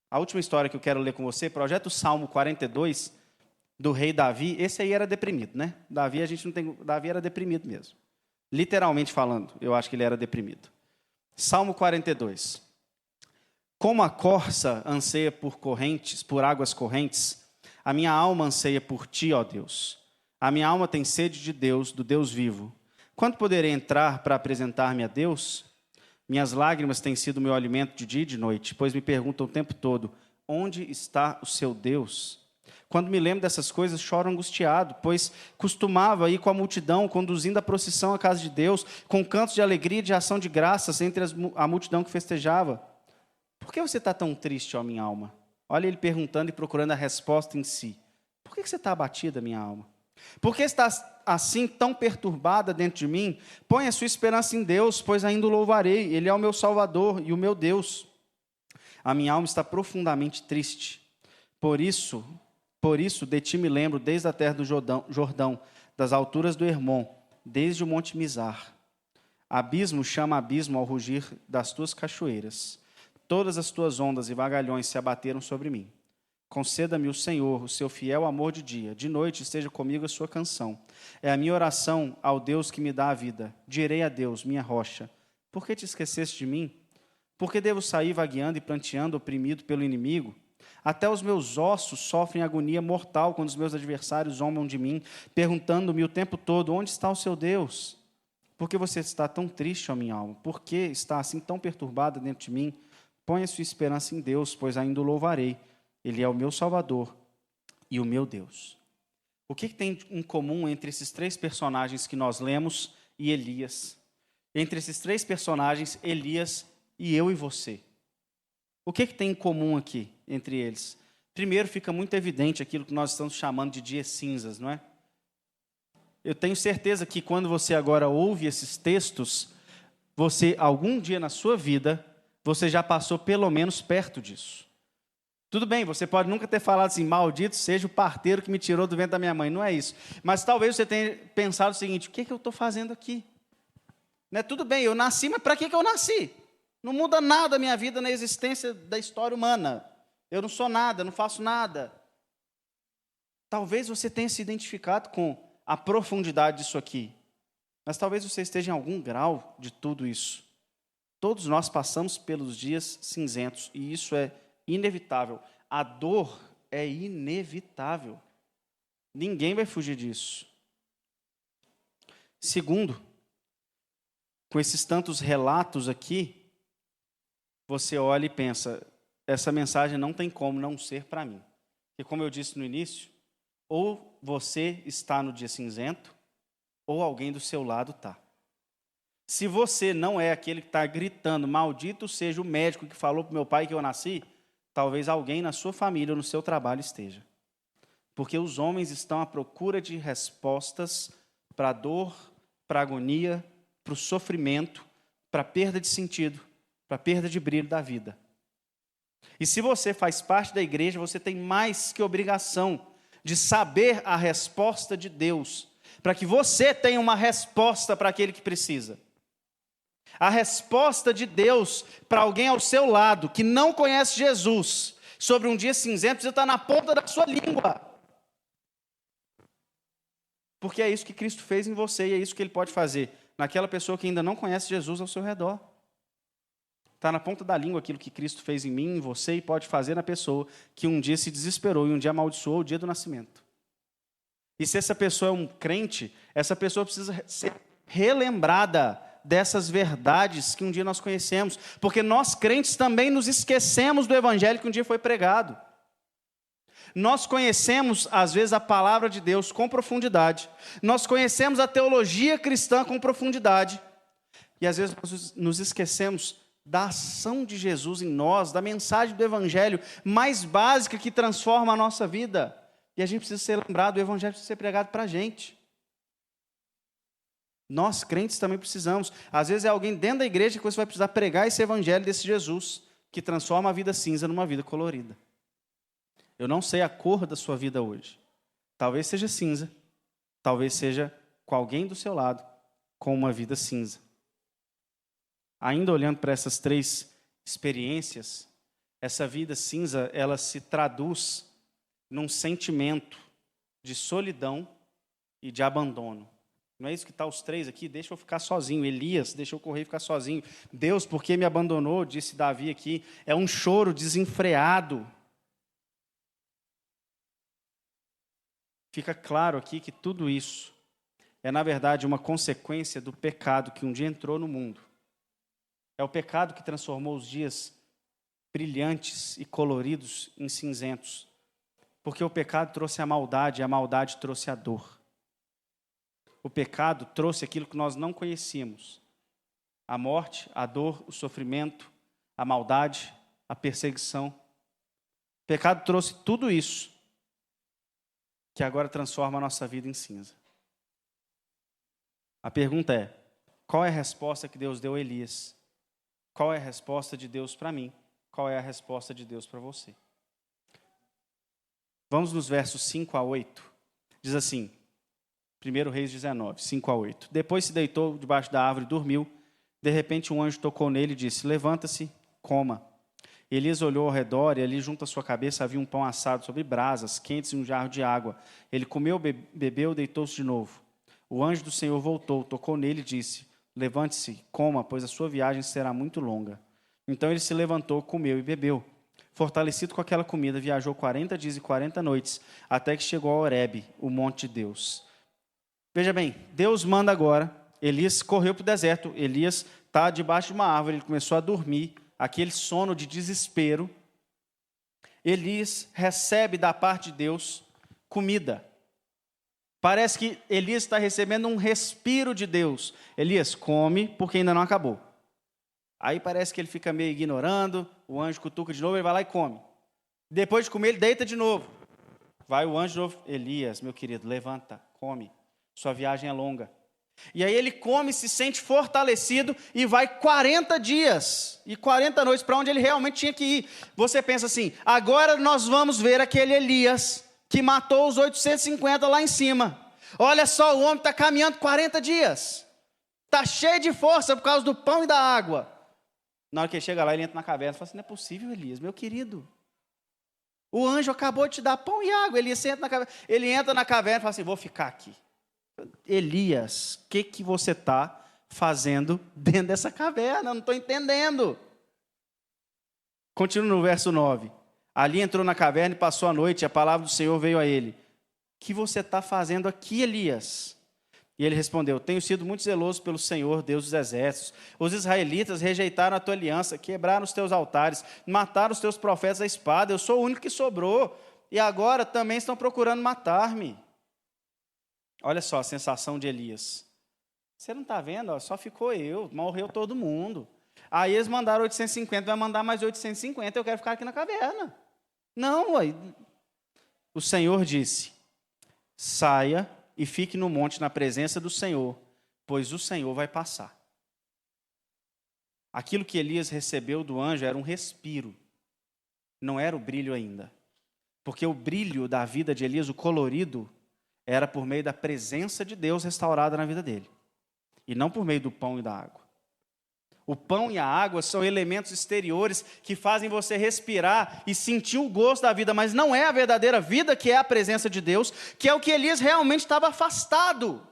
A última história que eu quero ler com você, projeta o Salmo 42, do rei Davi, esse aí era deprimido, né? Davi, a gente não tem, Davi era deprimido mesmo. Literalmente falando, eu acho que ele era deprimido. Salmo 42. Como a corça anseia por correntes, por águas correntes, a minha alma anseia por ti, ó Deus. A minha alma tem sede de Deus, do Deus vivo. Quando poderei entrar para apresentar-me a Deus? Minhas lágrimas têm sido meu alimento de dia e de noite, pois me perguntam o tempo todo, onde está o seu Deus? Quando me lembro dessas coisas, choro angustiado, pois costumava ir com a multidão, conduzindo a procissão à casa de Deus, com cantos de alegria e de ação de graças entre a multidão que festejava. Por que você está tão triste, ó minha alma? Olha ele perguntando e procurando a resposta em si. Por que você está abatida, minha alma? Por que está assim tão perturbada dentro de mim? Põe a sua esperança em Deus, pois ainda o louvarei. Ele é o meu Salvador e o meu Deus. A minha alma está profundamente triste. Por isso de ti me lembro desde a terra do Jordão, das alturas do Hermon, desde o monte Mizar. Abismo chama abismo ao rugir das tuas cachoeiras. Todas as tuas ondas e vagalhões se abateram sobre mim. Conceda-me o Senhor, o seu fiel amor de dia. De noite esteja comigo a sua canção. É a minha oração ao Deus que me dá a vida. Direi a Deus, minha rocha, por que te esqueceste de mim? Por que devo sair vagueando e pranteando, oprimido pelo inimigo? Até os meus ossos sofrem agonia mortal quando os meus adversários zombam de mim, perguntando-me o tempo todo, onde está o seu Deus? Por que você está tão triste, ó minha alma? Por que está assim tão perturbada dentro de mim? Põe a sua esperança em Deus, pois ainda o louvarei. Ele é o meu Salvador e o meu Deus. O que tem em comum entre esses três personagens que nós lemos e Elias? Entre esses três personagens, Elias e eu e você. O que tem em comum aqui entre eles? Primeiro, fica muito evidente aquilo que nós estamos chamando de dias cinzas, não é? Eu tenho certeza que quando você agora ouve esses textos, você, algum dia na sua vida, você já passou pelo menos perto disso. Tudo bem, você pode nunca ter falado assim, maldito seja o parteiro que me tirou do ventre da minha mãe, não é isso. Mas talvez você tenha pensado o seguinte, o que eu estou fazendo aqui? Né? Tudo bem, eu nasci, mas para que eu nasci? Não muda nada a minha vida na existência da história humana. Eu não sou nada, não faço nada. Talvez você tenha se identificado com a profundidade disso aqui. Mas talvez você esteja em algum grau de tudo isso. Todos nós passamos pelos dias cinzentos, e isso é inevitável. A dor é inevitável. Ninguém vai fugir disso. Segundo, com esses tantos relatos aqui, você olha e pensa, essa mensagem não tem como não ser para mim. Porque como eu disse no início, ou você está no dia cinzento, ou alguém do seu lado está. Se você não é aquele que está gritando, maldito seja o médico que falou para o meu pai que eu nasci, talvez alguém na sua família ou no seu trabalho esteja. Porque os homens estão à procura de respostas para a dor, para a agonia, para o sofrimento, para a perda de sentido, para a perda de brilho da vida. E se você faz parte da igreja, você tem mais que obrigação de saber a resposta de Deus, para que você tenha uma resposta para aquele que precisa. A resposta de Deus para alguém ao seu lado, que não conhece Jesus, sobre um dia cinzento, precisa estar na ponta da sua língua. Porque é isso que Cristo fez em você e é isso que Ele pode fazer naquela pessoa que ainda não conhece Jesus ao seu redor. Está na ponta da língua aquilo que Cristo fez em mim, em você, e pode fazer na pessoa que um dia se desesperou e um dia amaldiçoou o dia do nascimento. E se essa pessoa é um crente, essa pessoa precisa ser relembrada dessas verdades que um dia nós conhecemos, porque nós crentes também nos esquecemos do evangelho que um dia foi pregado. Nós conhecemos, às vezes, a palavra de Deus com profundidade, nós conhecemos a teologia cristã com profundidade, e às vezes nós nos esquecemos da ação de Jesus em nós, da mensagem do evangelho mais básica que transforma a nossa vida, e a gente precisa ser lembrado, o evangelho precisa ser pregado para a gente. Nós, crentes, também precisamos. Às vezes é alguém dentro da igreja que você vai precisar pregar esse evangelho desse Jesus, que transforma a vida cinza numa vida colorida. Eu não sei a cor da sua vida hoje. Talvez seja cinza, talvez seja com alguém do seu lado, com uma vida cinza. Ainda olhando para essas três experiências, essa vida cinza, ela se traduz num sentimento de solidão e de abandono. Não é isso que está os três aqui? Deixa eu ficar sozinho. Elias deixou eu correr e ficar sozinho. Deus, por que me abandonou? Disse Davi aqui. É um choro desenfreado. Fica claro aqui que tudo isso é, na verdade, uma consequência do pecado que um dia entrou no mundo. É o pecado que transformou os dias brilhantes e coloridos em cinzentos. Porque o pecado trouxe a maldade, e a maldade trouxe a dor. O pecado trouxe aquilo que nós não conhecíamos. A morte, a dor, o sofrimento, a maldade, a perseguição. O pecado trouxe tudo isso, que agora transforma a nossa vida em cinza. A pergunta é, qual é a resposta que Deus deu a Elias? Qual é a resposta de Deus para mim? Qual é a resposta de Deus para você? Vamos nos versos 5 a 8. Diz assim, 1 Reis 19, 5 a 8. Depois se deitou debaixo da árvore e dormiu. De repente um anjo tocou nele e disse, levanta-se, coma. Elias olhou ao redor e ali junto à sua cabeça havia um pão assado sobre brasas, quentes e um jarro de água. Ele comeu, bebeu, deitou-se de novo. O anjo do Senhor voltou, tocou nele e disse, levante-se, coma, pois a sua viagem será muito longa. Então ele se levantou, comeu e bebeu. Fortalecido com aquela comida, viajou 40 dias e 40 noites, até que chegou a Horebe, o monte de Deus. Veja bem, Deus manda agora, Elias correu para o deserto, Elias está debaixo de uma árvore, ele começou a dormir, aquele sono de desespero. Elias recebe da parte de Deus comida. Parece que Elias está recebendo um respiro de Deus. Elias, come, porque ainda não acabou. Aí parece que ele fica meio ignorando, o anjo cutuca de novo, ele vai lá e come. Depois de comer, ele deita de novo. Vai o anjo de novo, Elias, meu querido, levanta, come. Sua viagem é longa. E aí ele come, se sente fortalecido e vai 40 dias e 40 noites para onde ele realmente tinha que ir. Você pensa assim, agora nós vamos ver aquele Elias que matou os 850 lá em cima. Olha só, o homem está caminhando 40 dias. Está cheio de força por causa do pão e da água. Na hora que ele chega lá, ele entra na caverna e fala assim, não é possível, Elias, meu querido. O anjo acabou de te dar pão e água. Ele entra na caverna e fala assim, vou ficar aqui. Elias, o que você está fazendo dentro dessa caverna? Eu não estou entendendo. Continua no verso 9. Ali entrou na caverna e passou a noite, e a palavra do Senhor veio a ele. O que você está fazendo aqui, Elias? E ele respondeu, tenho sido muito zeloso pelo Senhor, Deus dos exércitos. Os israelitas rejeitaram a tua aliança, quebraram os teus altares, mataram os teus profetas à espada. Eu sou o único que sobrou, e agora também estão procurando matar-me. Olha só a sensação de Elias. Você não está vendo? Ó, só ficou eu, morreu todo mundo. Aí eles mandaram 850, vai mandar mais 850, eu quero ficar aqui na caverna. Não, ué. O Senhor disse, saia e fique no monte na presença do Senhor, pois o Senhor vai passar. Aquilo que Elias recebeu do anjo era um respiro, não era o brilho ainda. Porque o brilho da vida de Elias, o colorido, era por meio da presença de Deus restaurada na vida dele. E não por meio do pão e da água. O pão e a água são elementos exteriores que fazem você respirar e sentir o gosto da vida, mas não é a verdadeira vida que é a presença de Deus, que é o que Elias realmente estava afastado.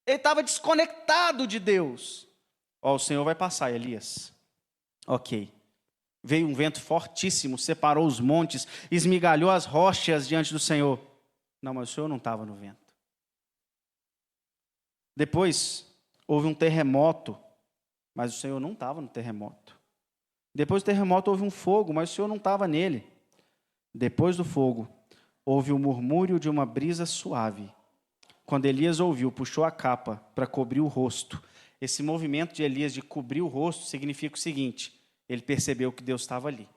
Ele estava desconectado de Deus. Ó, o Senhor vai passar, Elias. Ok. Veio um vento fortíssimo, separou os montes, esmigalhou as rochas diante do Senhor. Não, mas o Senhor não estava no vento. Depois, houve um terremoto, mas o Senhor não estava no terremoto. Depois do terremoto, houve um fogo, mas o Senhor não estava nele. Depois do fogo, houve o murmúrio de uma brisa suave. Quando Elias ouviu, puxou a capa para cobrir o rosto. Esse movimento de Elias de cobrir o rosto significa o seguinte, ele percebeu que Deus estava ali.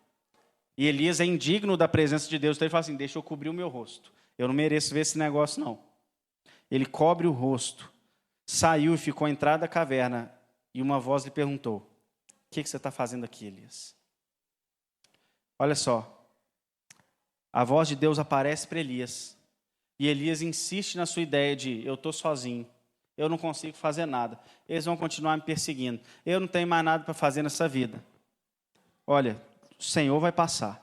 E Elias é indigno da presença de Deus, então ele fala assim, deixa eu cobrir o meu rosto. Eu não mereço ver esse negócio, não. Ele cobre o rosto, saiu e ficou à entrada da caverna, e uma voz lhe perguntou, o que você está fazendo aqui, Elias? Olha só, a voz de Deus aparece para Elias, e Elias insiste na sua ideia de, eu estou sozinho, eu não consigo fazer nada, eles vão continuar me perseguindo, eu não tenho mais nada para fazer nessa vida. Olha, o Senhor vai passar.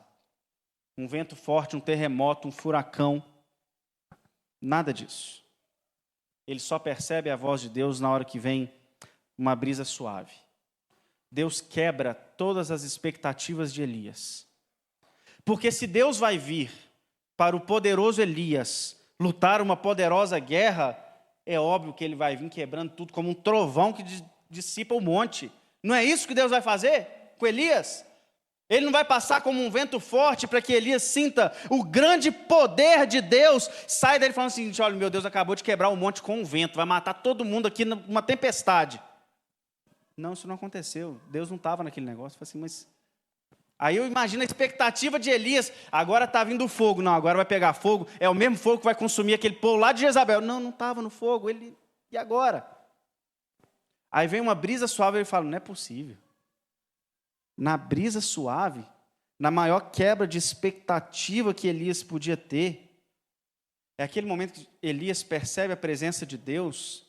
Um vento forte, um terremoto, um furacão. Nada disso. Ele só percebe a voz de Deus na hora que vem uma brisa suave. Deus quebra todas as expectativas de Elias. Porque se Deus vai vir para o poderoso Elias lutar uma poderosa guerra, é óbvio que ele vai vir quebrando tudo como um trovão que dissipa o monte. Não é isso que Deus vai fazer com Elias? Ele não vai passar como um vento forte para que Elias sinta o grande poder de Deus, sai dele falando assim, olha, meu Deus acabou de quebrar o monte com um vento, vai matar todo mundo aqui numa tempestade. Não, isso não aconteceu, Deus não estava naquele negócio. Eu falei assim, mas... Aí eu imagino a expectativa de Elias, agora está vindo o fogo, não, agora vai pegar fogo, é o mesmo fogo que vai consumir aquele povo lá de Jezabel. Não estava no fogo, e agora? Aí vem uma brisa suave e ele fala, não é possível. Na brisa suave, na maior quebra de expectativa que Elias podia ter, é aquele momento que Elias percebe a presença de Deus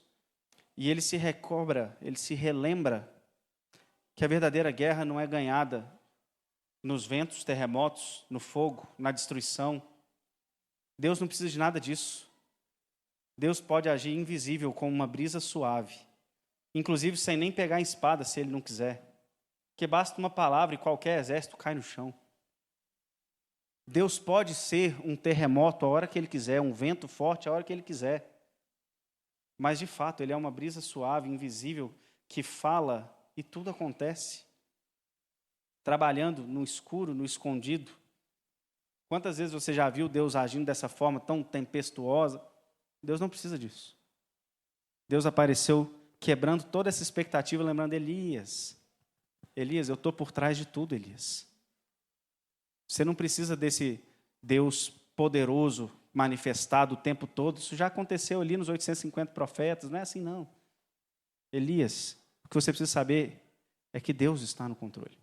e ele se recobra, ele se relembra que a verdadeira guerra não é ganhada nos ventos, terremotos, no fogo, na destruição. Deus não precisa de nada disso. Deus pode agir invisível com uma brisa suave, inclusive sem nem pegar a espada se ele não quiser. Porque basta uma palavra e qualquer exército cai no chão. Deus pode ser um terremoto a hora que Ele quiser, um vento forte a hora que Ele quiser. Mas, de fato, Ele é uma brisa suave, invisível, que fala e tudo acontece. Trabalhando no escuro, no escondido. Quantas vezes você já viu Deus agindo dessa forma tão tempestuosa? Deus não precisa disso. Deus apareceu quebrando toda essa expectativa, lembrando Elias, eu estou por trás de tudo, Elias. Você não precisa desse Deus poderoso manifestado o tempo todo. Isso já aconteceu ali nos 850 profetas, não é assim não. Elias, o que você precisa saber é que Deus está no controle.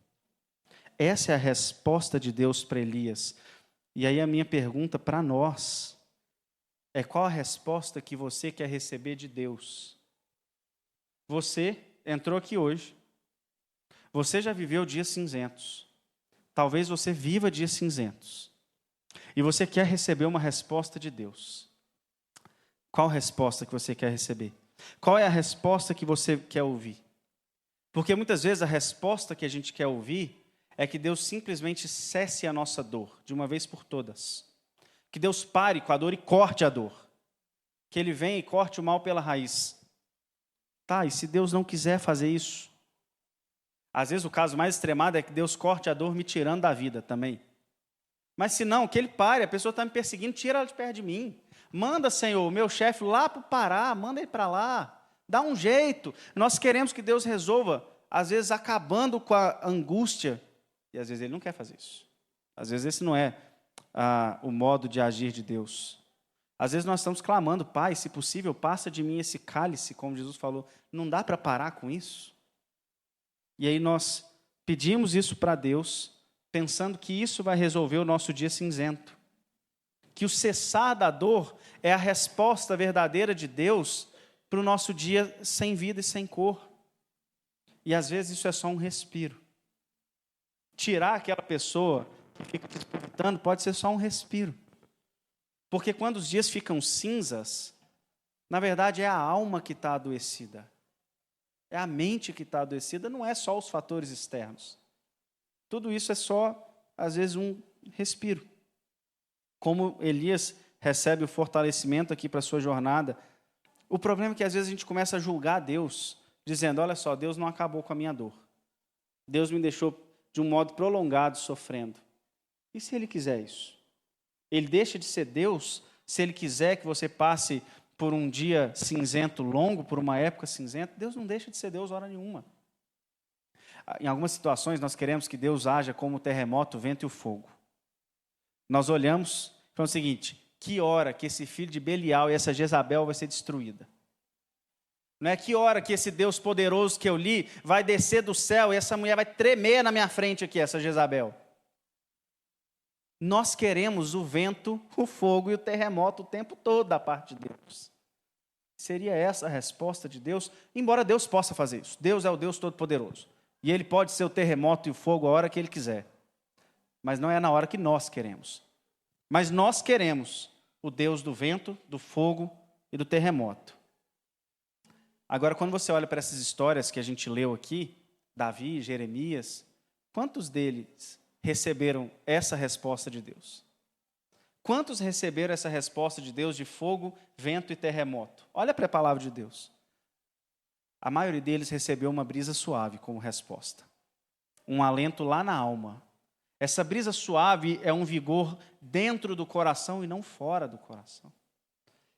Essa é a resposta de Deus para Elias. E aí a minha pergunta para nós é: qual a resposta que você quer receber de Deus? Você entrou aqui hoje. Você já viveu dias cinzentos. Talvez você viva dias cinzentos. E você quer receber uma resposta de Deus. Qual resposta que você quer receber? Qual é a resposta que você quer ouvir? Porque muitas vezes a resposta que a gente quer ouvir é que Deus simplesmente cesse a nossa dor, de uma vez por todas. Que Deus pare com a dor e corte a dor. Que Ele venha e corte o mal pela raiz. Tá, e se Deus não quiser fazer isso? Às vezes o caso mais extremado é que Deus corte a dor me tirando da vida também. Mas se não, que Ele pare, a pessoa está me perseguindo, tira ela de perto de mim. Manda, Senhor, o meu chefe lá para o Pará, manda ele para lá. Dá um jeito. Nós queremos que Deus resolva, às vezes acabando com a angústia. E às vezes Ele não quer fazer isso. Às vezes esse não é o modo de agir de Deus. Às vezes nós estamos clamando, Pai, se possível, passa de mim esse cálice, como Jesus falou. Não dá para parar com isso? E aí nós pedimos isso para Deus, pensando que isso vai resolver o nosso dia cinzento. Que o cessar da dor é a resposta verdadeira de Deus para o nosso dia sem vida e sem cor. E às vezes isso é só um respiro. Tirar aquela pessoa que fica disputando pode ser só um respiro. Porque quando os dias ficam cinzas, na verdade é a alma que está adoecida. É a mente que está adoecida, não é só os fatores externos. Tudo isso é só, às vezes, um respiro. Como Elias recebe o fortalecimento aqui para a sua jornada, o problema é que às vezes a gente começa a julgar Deus, dizendo, olha só, Deus não acabou com a minha dor. Deus me deixou de um modo prolongado sofrendo. E se Ele quiser isso? Ele deixa de ser Deus se Ele quiser que você passe por um dia cinzento longo, por uma época cinzenta. Deus não deixa de ser Deus hora nenhuma. Em algumas situações nós queremos que Deus haja como o terremoto, o vento e o fogo. Nós olhamos e falamos o seguinte: que hora que esse filho de Belial e essa Jezabel vai ser destruída? Não é que hora que esse Deus poderoso que eu li vai descer do céu e essa mulher vai tremer na minha frente aqui, essa Jezabel. Nós queremos o vento, o fogo e o terremoto o tempo todo da parte de Deus. Seria essa a resposta de Deus? Embora Deus possa fazer isso. Deus é o Deus Todo-Poderoso. E Ele pode ser o terremoto e o fogo a hora que Ele quiser. Mas não é na hora que nós queremos. Mas nós queremos o Deus do vento, do fogo e do terremoto. Agora, quando você olha para essas histórias que a gente leu aqui, Davi, Jeremias, quantos deles receberam essa resposta de Deus? Quantos receberam essa resposta de Deus de fogo, vento e terremoto? Olha para a palavra de Deus. A maioria deles recebeu uma brisa suave como resposta. Um alento lá na alma. Essa brisa suave é um vigor dentro do coração e não fora do coração.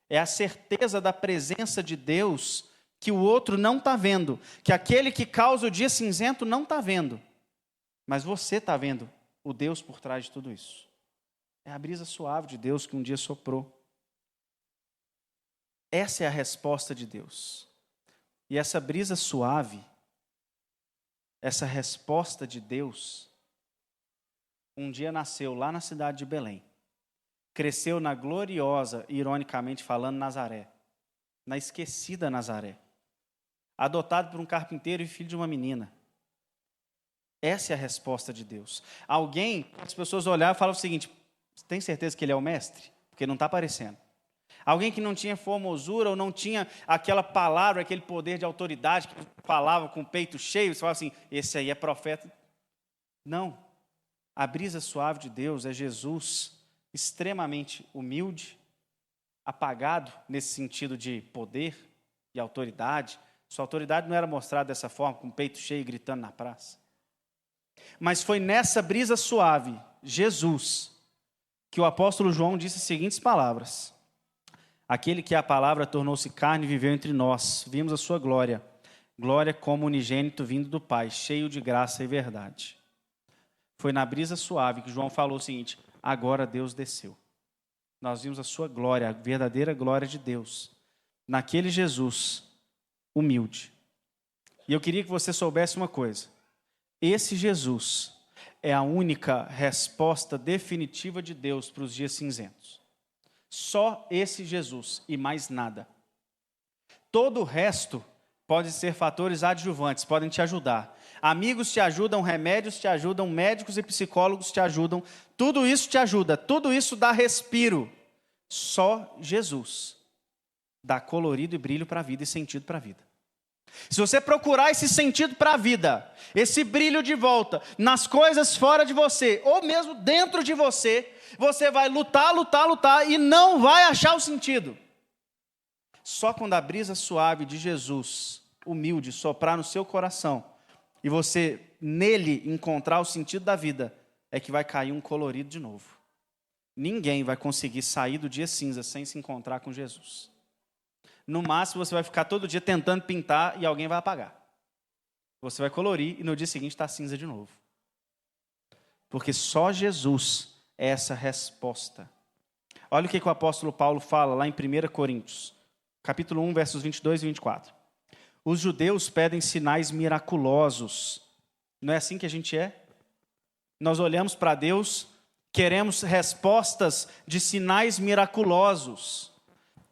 É a certeza da presença de Deus que o outro não está vendo, que aquele que causa o dia cinzento não está vendo, mas você está vendo o Deus por trás de tudo isso. É a brisa suave de Deus que um dia soprou. Essa é a resposta de Deus. E essa brisa suave, essa resposta de Deus, um dia nasceu lá na cidade de Belém. Cresceu na gloriosa, ironicamente falando, Nazaré. Na esquecida Nazaré. Adotado por um carpinteiro e filho de uma menina. Essa é a resposta de Deus. Alguém, as pessoas olhavam e falavam o seguinte: tem certeza que ele é o mestre? Porque não está aparecendo. Alguém que não tinha formosura ou não tinha aquela palavra, aquele poder de autoridade, que falava com o peito cheio, você fala assim, esse aí é profeta. Não. A brisa suave de Deus é Jesus, extremamente humilde, apagado nesse sentido de poder e autoridade. Sua autoridade não era mostrada dessa forma, com o peito cheio, gritando na praça. Mas foi nessa brisa suave, Jesus, que o apóstolo João disse as seguintes palavras: aquele que a palavra tornou-se carne e viveu entre nós, vimos a sua glória, glória como unigênito vindo do Pai, cheio de graça e verdade. Foi na brisa suave que João falou o seguinte: agora Deus desceu. Nós vimos a sua glória, a verdadeira glória de Deus, naquele Jesus humilde. E eu queria que você soubesse uma coisa: esse Jesus é a única resposta definitiva de Deus para os dias cinzentos. Só esse Jesus e mais nada. Todo o resto pode ser fatores adjuvantes, podem te ajudar. Amigos te ajudam, remédios te ajudam, médicos e psicólogos te ajudam. Tudo isso te ajuda, tudo isso dá respiro. Só Jesus dá colorido e brilho para a vida e sentido para a vida. Se você procurar esse sentido para a vida, esse brilho de volta, nas coisas fora de você, ou mesmo dentro de você, você vai lutar, lutar, lutar e não vai achar o sentido. Só quando a brisa suave de Jesus, humilde, soprar no seu coração, e você nele encontrar o sentido da vida, é que vai cair um colorido de novo. Ninguém vai conseguir sair do dia cinza sem se encontrar com Jesus. No máximo, você vai ficar todo dia tentando pintar e alguém vai apagar. Você vai colorir e no dia seguinte está cinza de novo. Porque só Jesus é essa resposta. Olha o que o apóstolo Paulo fala lá em 1 Coríntios, capítulo 1, versos 22 e 24. Os judeus pedem sinais miraculosos. Não é assim que a gente é? Nós olhamos para Deus, queremos respostas de sinais miraculosos.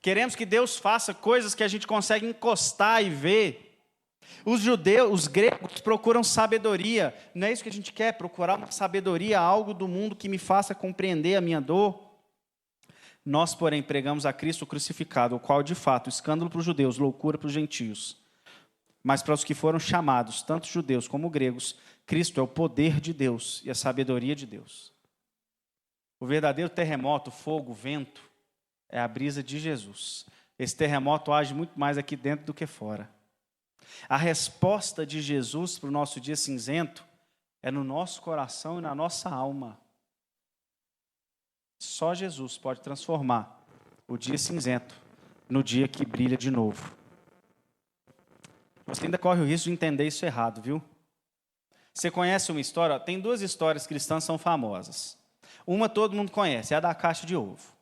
Queremos que Deus faça coisas que a gente consegue encostar e ver. Os judeus, os gregos procuram sabedoria. Não é isso que a gente quer? Procurar uma sabedoria, algo do mundo que me faça compreender a minha dor. Nós, porém, pregamos a Cristo crucificado, o qual, de fato, escândalo para os judeus, loucura para os gentios. Mas para os que foram chamados, tanto judeus como gregos, Cristo é o poder de Deus e a sabedoria de Deus. O verdadeiro terremoto, fogo, vento, é a brisa de Jesus. Esse terremoto age muito mais aqui dentro do que fora. A resposta de Jesus para o nosso dia cinzento é no nosso coração e na nossa alma. Só Jesus pode transformar o dia cinzento no dia que brilha de novo. Você ainda corre o risco de entender isso errado, viu? Você conhece uma história? Tem duas histórias cristãs que são famosas. Uma todo mundo conhece, é a da caixa de ovo.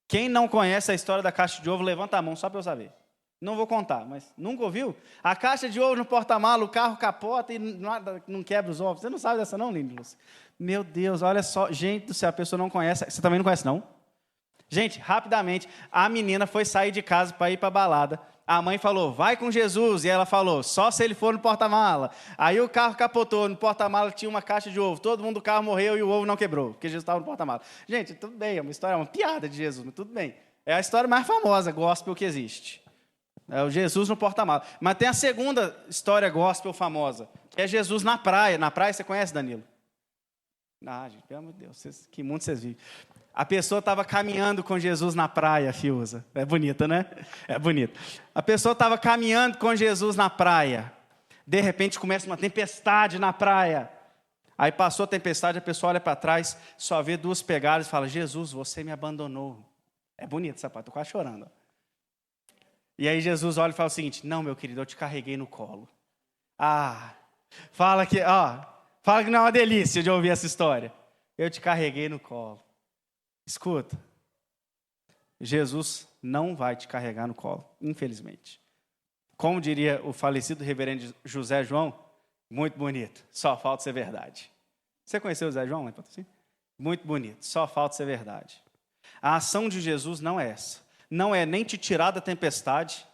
Quem não conhece a história da caixa de ovo, levanta a mão, só para eu saber. Não vou contar, mas nunca ouviu? A caixa de ovo no porta-malas, o carro capota e não quebra os ovos. Você não sabe dessa não, Lindos? Meu Deus, olha só. Gente, se a pessoa não conhece... Você também não conhece, não? Gente, rapidamente, a menina foi sair de casa para ir para a balada. A mãe falou, vai com Jesus. E ela falou, só se ele for no porta-mala. Aí o carro capotou, no porta-mala tinha uma caixa de ovo. Todo mundo do carro morreu e o ovo não quebrou, porque Jesus estava no porta-mala. Gente, tudo bem, é uma história, é uma piada de Jesus, mas tudo bem. É a história mais famosa, gospel, que existe. É o Jesus no porta-mala. Mas tem a segunda história gospel famosa, que é Jesus na praia. Na praia você conhece, Danilo? Ah, gente, pelo amor de Deus, que mundo vocês vivem. A pessoa estava caminhando com Jesus na praia, Fiuza. É bonita, né? É bonita. A pessoa estava caminhando com Jesus na praia. De repente começa uma tempestade na praia. Aí passou a tempestade, a pessoa olha para trás, só vê duas pegadas e fala, Jesus, você me abandonou. É bonito, sapato, estou quase chorando. E aí Jesus olha e fala o seguinte, não, meu querido, eu te carreguei no colo. Fala que não é uma delícia de ouvir essa história. Eu te carreguei no colo. Escuta, Jesus não vai te carregar no colo, infelizmente. Como diria o falecido reverendo José João, muito bonito, só falta ser verdade. Você conheceu o José João? Muito bonito, só falta ser verdade. A ação de Jesus não é essa. Não é nem te tirar da tempestade,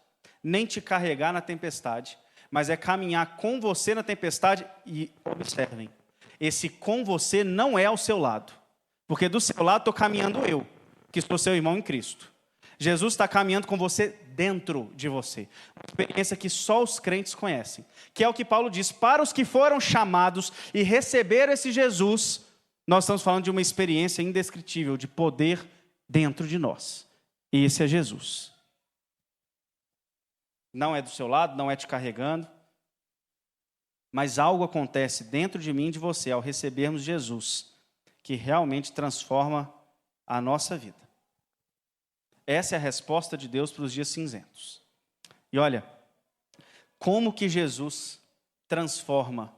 nem te carregar na tempestade, mas é caminhar com você na tempestade e, observem, esse com você não é ao seu lado. Porque do seu lado estou caminhando eu, que sou seu irmão em Cristo. Jesus está caminhando com você dentro de você. Uma experiência que só os crentes conhecem. Que é o que Paulo diz, para os que foram chamados e receberam esse Jesus, nós estamos falando de uma experiência indescritível, de poder dentro de nós. E esse é Jesus. Não é do seu lado, não é te carregando, mas algo acontece dentro de mim e de você ao recebermos Jesus, que realmente transforma a nossa vida. Essa é a resposta de Deus para os dias cinzentos. E olha, como que Jesus transforma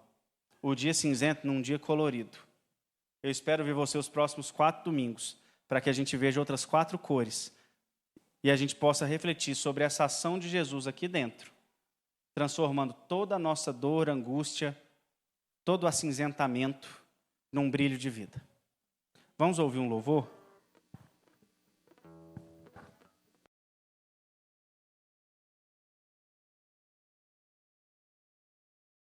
o dia cinzento num dia colorido? Eu espero ver você os próximos 4 domingos, para que a gente veja outras 4 cores, e a gente possa refletir sobre essa ação de Jesus aqui dentro, transformando toda a nossa dor, angústia, todo o acinzentamento num brilho de vida. Vamos ouvir um louvor?